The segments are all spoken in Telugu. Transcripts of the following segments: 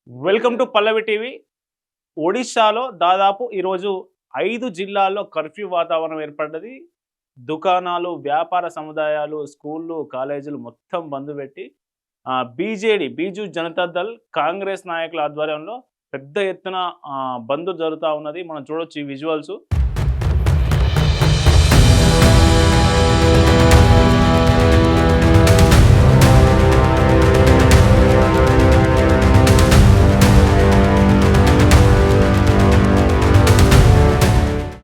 Welcome to Pallavi TV. ఒడిశాలో దాదాపు ఈరోజు 5 జిల్లాల్లో కర్ఫ్యూ వాతావరణం ఏర్పడ్డది. దుకాణాలు, వ్యాపార సముదాయాలు, స్కూళ్ళు, కాలేజీలు మొత్తం బంద్ పెట్టి బీజేడీ బీజు జనతా దళ్, కాంగ్రెస్ నాయకుల ఆధ్వర్యంలో పెద్ద ఎత్తున బంద్ జరుగుతా ఉన్నది. మనం చూడొచ్చు ఈ విజువల్స్.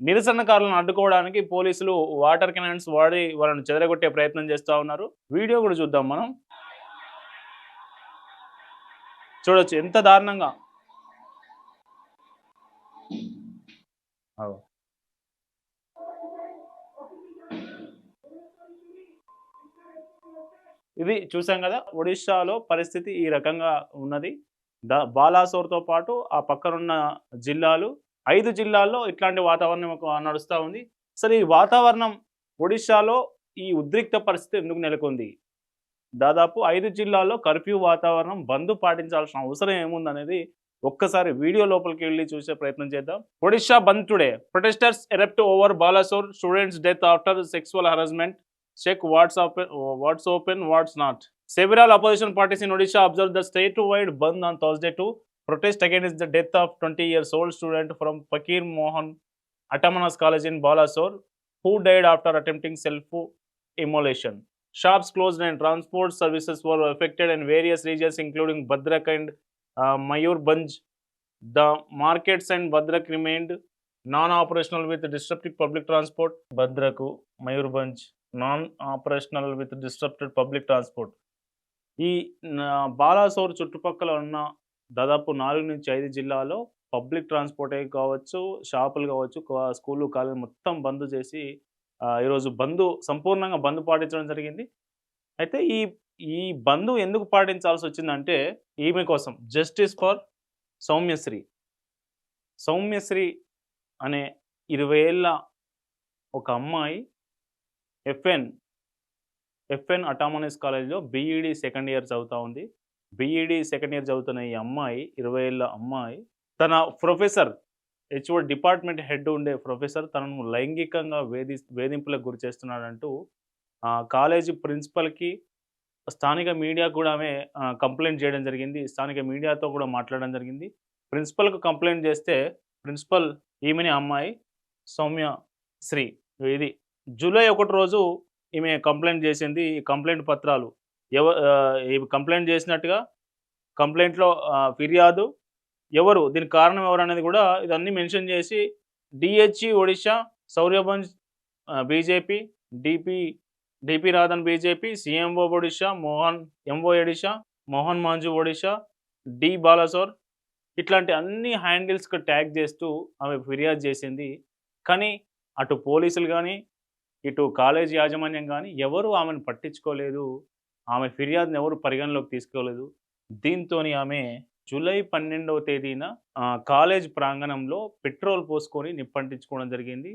నిరసనకారులను అడ్డుకోవడానికి పోలీసులు వాటర్ కెనాన్స్ వాడి వాళ్ళని చెదరగొట్టే ప్రయత్నం చేస్తా ఉన్నారు. వీడియో కూడా చూద్దాం మనం. చూడొచ్చు ఎంత దారుణంగా. అవు. ఇది చూసాం కదా, ఒడిశాలో పరిస్థితి ఈ రకంగా ఉన్నది. బాలాసోర్తో పాటు ఆ పక్కనున్న జిల్లాలు 5 జిల్లాల్లో ఇట్లాంటి వాతావరణం నడుస్తూ ఉంది. అసలు ఈ వాతావరణం ఒడిశాలో ఈ ఉద్రిక్త పరిస్థితి ఎందుకు నెలకొంది? దాదాపు 5 జిల్లాల్లో కర్ఫ్యూ వాతావరణం, బంద్ పాటించాల్సిన అవసరం ఏముందనేది ఒక్కసారి వీడియో లోపలికి వెళ్ళి చూసే ప్రయత్నం చేద్దాం. Odisha bandh today. Protesters erupt over Balasore students death after sexual harassment. Check what's open, what's not. Several opposition parties in Odisha observed the statewide bandh on Thursday to protest against the death of 20-year-old student from Fakir Mohan Autonomous College in Balasore, who died after attempting self-immolation. Shops closed and transport services were affected in various regions including Bhadrak and Mayurbhanj. The markets and Bhadrak remained non-operational with disrupted public transport. Bhadraku, Mayurbhanj non operational with disturbed public transport. ఈ బాలాసోర్ చుట్టుపక్కల ఉన్న దాదాపు 4-5 జిల్లాలో పబ్లిక్ ట్రాన్స్పోర్టే కావచ్చు, షాపులు కావచ్చు, స్కూళ్ళు, కాలేజీ మొత్తం బంద్ చేసి ఈరోజు సంపూర్ణంగా బంద్ పాటించడం జరిగింది. అయితే ఈ ఈ బంద్ ఎందుకు పాటించాల్సి వచ్చిందంటే ఈమె కోసం, జస్టిస్ ఫర్ సౌమ్యశ్రీ. సౌమ్యశ్రీ అనే 20 ఏళ్ళ ఒక అమ్మాయి ఎఫ్ఎన్ అటామనస్ కాలేజ్లో బీఈడీ సెకండ్ ఇయర్ చదువుతూ ఉంది. బీఈడీ సెకండ్ ఇయర్ చదువుతున్న ఈ అమ్మాయి, 20 ఏళ్ళ అమ్మాయి, తన ప్రొఫెసర్, హెచ్ఓడి డిపార్ట్మెంట్ హెడ్ ఉండే ప్రొఫెసర్ తనను లైంగికంగా వేధింపులకు గురి చేస్తున్నాడంటూ కాలేజీ ప్రిన్సిపల్కి, స్థానిక మీడియా కూడా ఆమె కంప్లైంట్ చేయడం జరిగింది. స్థానిక మీడియాతో కూడా మాట్లాడడం జరిగింది. ప్రిన్సిపల్కు కంప్లైంట్ చేస్తే ప్రిన్సిపల్ ఈమెనే అమ్మాయి సౌమ్య శ్రీ. ఇది జూలై 1 రోజు ఈమె కంప్లైంట్ చేసింది. ఈ కంప్లైంట్ పత్రాలు కంప్లైంట్ చేసినట్టుగా కంప్లైంట్లో ఫిర్యాదు ఎవరు, దీనికి కారణం ఎవరు అనేది కూడా ఇదన్నీ మెన్షన్ చేసి డిహెచ్ఈ ఒడిశా, సౌర్యభంజ్ బీజేపీ, డిపి రాధన్ BJP, CMO Odisha, MO Odisha, Mohan Majhi Odisha, D Balasore, ఇట్లాంటి అన్ని హ్యాండిల్స్కి ట్యాగ్ చేస్తూ ఆమె ఫిర్యాదు చేసింది. కానీ అటు పోలీసులు కానీ, ఇటు కాలేజ్ యాజమాన్యం కానీ ఎవరు ఆమెను పట్టించుకోలేదు. ఆమె ఫిర్యాదును ఎవరు పరిగణలోకి తీసుకోలేదు. దీంతో ఆమె జూలై 12వ తేదీన కాలేజ్ ప్రాంగణంలో పెట్రోల్ పోసుకొని నిప్పంటించుకోవడం జరిగింది.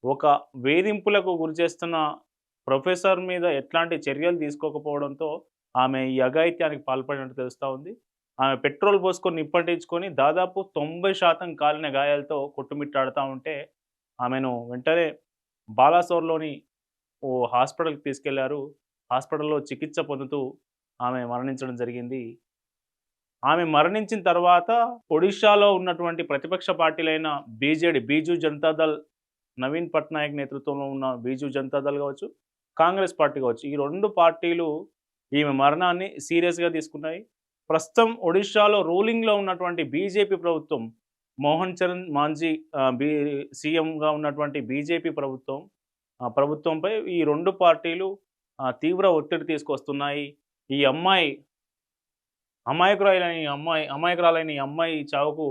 ఒక వేధింపులకు గురి చేస్తున్న ప్రొఫెసర్ మీద ఎట్లాంటి చర్యలు తీసుకోకపోవడంతో ఆమె ఈ అఘాయిత్యానికి పాల్పడినట్టు తెలుస్తూ ఉంది. ఆమె పెట్రోల్ పోసుకొని నిప్పంటించుకొని దాదాపు 90% కాలిన గాయాలతో కొట్టుమిట్టాడుతూ ఉంటే ఆమెను వెంటనే బాలాసోర్లోని ఓ హాస్పిటల్కి తీసుకెళ్లారు. హాస్పిటల్లో చికిత్స పొందుతూ ఆమె మరణించడం జరిగింది. ఆమె మరణించిన తర్వాత ఒడిశాలో ఉన్నటువంటి ప్రతిపక్ష పార్టీలైన బీజు జనతా దళ్, నవీన్ పట్నాయక్ నేతృత్వంలో ఉన్న బీజు జనతా దళ్ కావచ్చు, కాంగ్రెస్ పార్టీ కావచ్చు, ఈ 2 పార్టీలు ఈమె మరణాన్ని సీరియస్గా తీసుకున్నాయి. ప్రస్తుతం ఒడిశాలో రూలింగ్లో ఉన్నటువంటి బీజేపీ ప్రభుత్వం, మోహన్ చరణ్ మాంజీ సీఎంగా ఉన్నటువంటి బీజేపీ ప్రభుత్వంపై ఈ 2 పార్టీలు తీవ్ర ఒత్తిడి తీసుకొస్తున్నాయి. ఈ అమాయకురాలైన ఈ అమ్మాయి చావుకు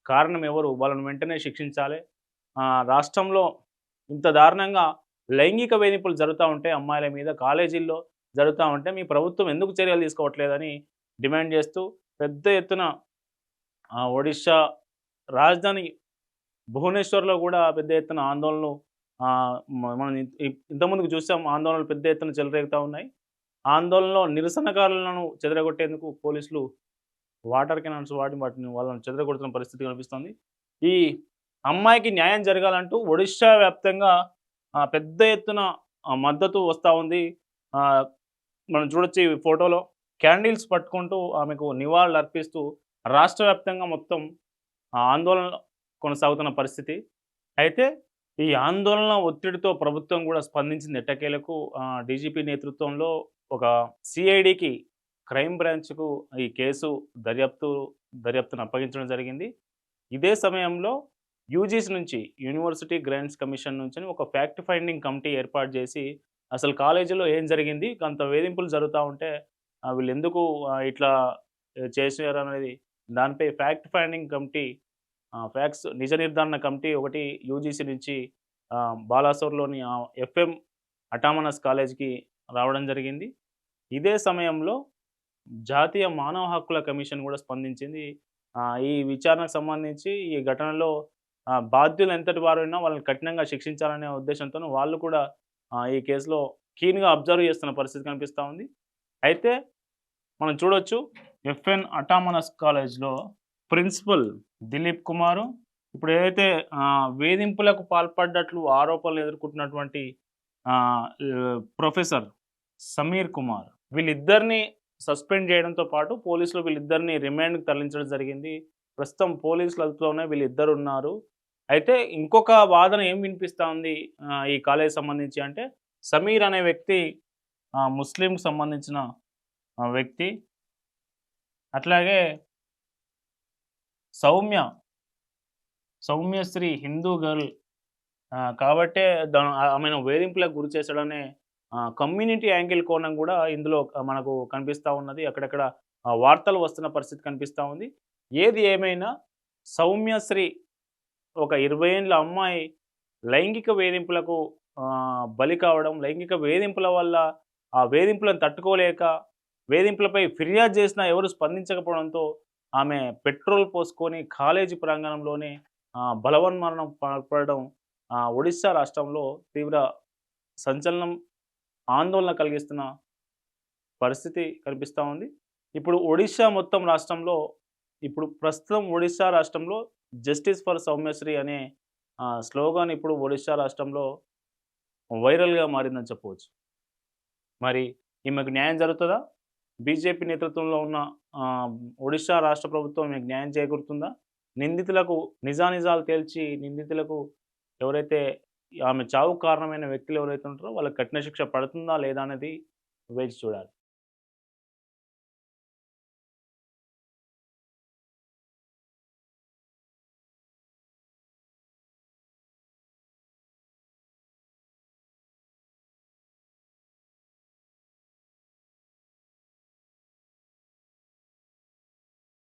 కారణం ఎవరు, వాళ్ళని వెంటనే శిక్షించాలి. రాష్ట్రంలో ఇంత దారుణంగా లైంగిక వేధింపులు జరుగుతూ ఉంటే, అమ్మాయిల మీద కాలేజీల్లో జరుగుతూ ఉంటే మీ ప్రభుత్వం ఎందుకు చర్యలు తీసుకోవట్లేదని డిమాండ్ చేస్తూ పెద్ద ఎత్తున ఒడిశా రాజధాని భువనేశ్వర్లో కూడా పెద్ద ఎత్తున ఆందోళనలు మనం ఇంతకుముందుకు చూసాం. ఆందోళనలు పెద్ద ఎత్తున చెలరేగుతూ ఉన్నాయి. ఆందోళనలో నిరసనకారులను చెదరగొట్టేందుకు పోలీసులు వాటర్ కెనాన్స్ వాటిని వాళ్ళని చెదరగొడుతున్న పరిస్థితి కనిపిస్తుంది. ఈ అమ్మాయికి న్యాయం జరగాలంటూ ఒడిషా వ్యాప్తంగా పెద్ద ఎత్తున మద్దతు వస్తా ఉంది. ఆహ్, మనం చూడొచ్చు ఈ ఫోటోలో క్యాండిల్స్ పట్టుకుంటూ ఆమెకు నివాళులర్పిస్తూ రాష్ట్ర వ్యాప్తంగా మొత్తం ఆందోళన కొనసాగుతున్న పరిస్థితి. అయితే ఈ ఆందోళన ఒత్తిడితో ప్రభుత్వం గూడా స్పందించింది ఎట్టకేలకు. డీజీపీ నేతృత్వంలో ఒక సీఐడీకి, క్రైమ్ బ్రాంచ్‌కు ఈ కేసు దర్యాప్తును అప్పగించడం జరిగింది. ఇదే సమయంలో యూజీసీ నుంచి యూనివర్సిటీ గ్రాంట్స్ కమిషన్ నుంచి ఒక ఫ్యాక్ట్ ఫైండింగ్ కమిటీ ఏర్పాటు చేసి అసలు కాలేజీలో ఏం జరిగింది? అంత వేధింపులు జరుగుతా ఉంటే వీళ్ళెందుకు ఇట్లా చేశారనేది దానిపై ఫ్యాక్ట్ ఫైండింగ్ కమిటీ ఫ్యాక్ట్స్ నిజ నిర్ధారణ కమిటీ ఒకటి యూజీసీ నుంచి బాలాసోర్‌లోని ఎఫ్ఎం అటామనస్ కాలేజ్‌కి రావడం జరిగింది. ఇదే సమయంలో జాతీయ మానవ హక్కుల కమిషన్ కూడా స్పందించింది. ఈ విచారణకు సంబంధించి ఈ ఘటనలో బాధ్యులు ఎంతటి వారైనా వాళ్ళని కఠినంగా శిక్షించాలనే ఉద్దేశంతోను వాళ్ళు కూడా ఈ కేసులో కీన్‌గా అబ్జర్వ్ చేస్తున్న పరిస్థితి కనిపిస్తా ఉంది. అయితే మనం చూడొచ్చు ఎఫ్ఎన్ అటామనస్ కాలేజ్‌లో ప్రిన్సిపల్ దిలీప్ కుమారు ఇప్పుడు ఏదైతే వేధింపులకు పాల్పడ్డట్లు ఆరోపణలు ఎదుర్కొంటున్నటువంటి ప్రొఫెసర్ సమీర్ కుమార్ వీళ్ళిద్దరిని సస్పెండ్ చేయడంతో పాటు పోలీసులు వీళ్ళిద్దరిని రిమాండ్‌కి తరలించడం జరిగింది. ప్రస్తుతం పోలీసుల అదుపులోనే వీళ్ళిద్దరు ఉన్నారు. అయితే ఇంకొక వాదన ఏం వినిపిస్తా ఉంది ఈ కాలేజ్‌కి సంబంధించి అంటే సమీర్ అనే వ్యక్తి ముస్లింకి సంబంధించిన వ్యక్తి. అట్లాగే సౌమ్యశ్రీ హిందూ గర్ల్ కాబట్టే ఆమెను వేధింపులకు గురి చేశాడనే కమ్యూనిటీ యాంగిల్ కోణం కూడా ఇందులో మనకు కనిపిస్తా ఉన్నది. అక్కడక్కడ వార్తలు వస్తున్న పరిస్థితి కనిపిస్తా ఉంది. ఏది ఏమైనా సౌమ్యశ్రీ ఒక 20 ఏండ్ల అమ్మాయి లైంగిక వేధింపులకు బలి కావడం, లైంగిక వేధింపుల వల్ల ఆ వేధింపులను తట్టుకోలేక వేధింపులపై ఫిర్యాదు చేసినా ఎవరు స్పందించకపోవడంతో ఆమె పెట్రోల్ పోసుకొని కాలేజీ ప్రాంగణంలోనే బలవన్మరణం పాల్పడడం ఒడిశా రాష్ట్రంలో తీవ్ర సంచలనం, ఆందోళన కలిగిస్తున్న పరిస్థితి కనిపిస్తూ ఉంది. ఇప్పుడు ఒడిశా మొత్తం రాష్ట్రంలో ప్రస్తుతం ఒడిశా రాష్ట్రంలో జస్టిస్ ఫర్ సౌమ్యశ్రీ అనే స్లోగాన్ ఇప్పుడు ఒడిశా రాష్ట్రంలో వైరల్‌గా మారిందని చెప్పవచ్చు. మరి ఈమెకు న్యాయం జరుగుతుందా? బీజేపీ నేతృత్వంలో ఉన్న ఒడిశా రాష్ట్ర ప్రభుత్వం ఈమెకు న్యాయం చేకూరుతుందా? నిందితులకు నిజానిజాలు తేల్చి నిందితులకు ఎవరైతే ఆమె చావుకు కారణమైన వ్యక్తులు ఎవరైతే ఉంటారో వాళ్ళకి కఠిన శిక్ష పడుతుందా లేదా అనేది వేచి చూడాలి.